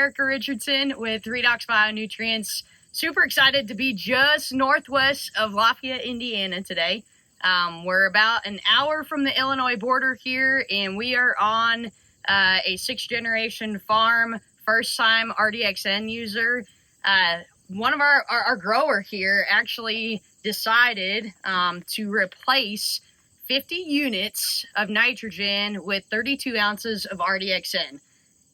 Erica Richardson with Redox Bionutrients. Super excited to be just northwest of Lafayette, Indiana today. We're about an hour from the Illinois border here, and we are on a 6th generation farm, first time RDX-N user. One of our grower here actually decided to replace 50 units of nitrogen with 32 ounces of RDX-N.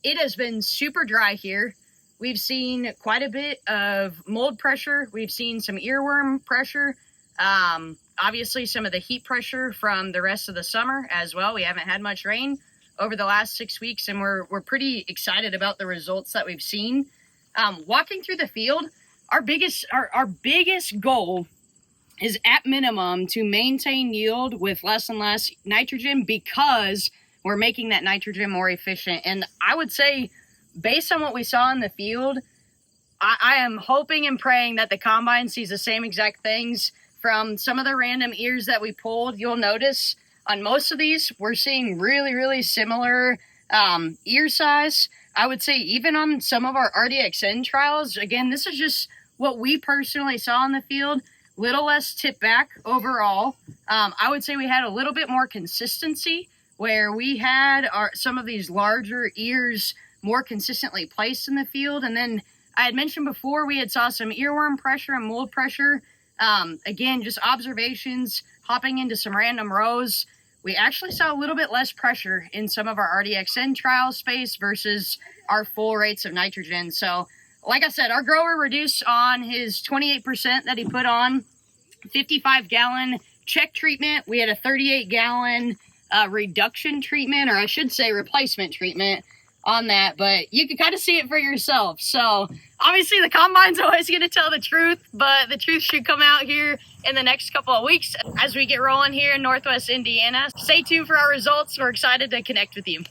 It has been super dry here. We've seen quite a bit of mold pressure. We've seen some earworm pressure. Obviously some of the heat pressure from the rest of the summer as well. We haven't had much rain over the last 6 weeks, and we're pretty excited about the results that we've seen. Walking through the field, our biggest goal is at minimum to maintain yield with less and less nitrogen, because we're making that nitrogen more efficient. And I would say, based on what we saw in the field, I am hoping and praying that the combine sees the same exact things. From some of the random ears that we pulled, you'll notice on most of these, we're seeing really similar ear size. I would say even on some of our RDX-N trials, again, this is just what we personally saw in the field. Little less tip back overall. I would say we had a little bit more consistency, where we had some of these larger ears more consistently placed in the field. And then I had mentioned before, we had saw some earworm pressure and mold pressure. Again, just observations, hopping into some random rows. We actually saw a little bit less pressure in some of our RDX-N trial space versus our full rates of nitrogen. So like I said, our grower reduced on his 28% that he put on 55-gallon check treatment. We had a 38-gallon reduction treatment, or I should say replacement treatment on that, but you can kind of see it for yourself. So obviously the combine's always going to tell the truth, but the truth should come out here in the next couple of weeks as we get rolling here in Northwest Indiana. Stay tuned for our results. We're excited to connect with you.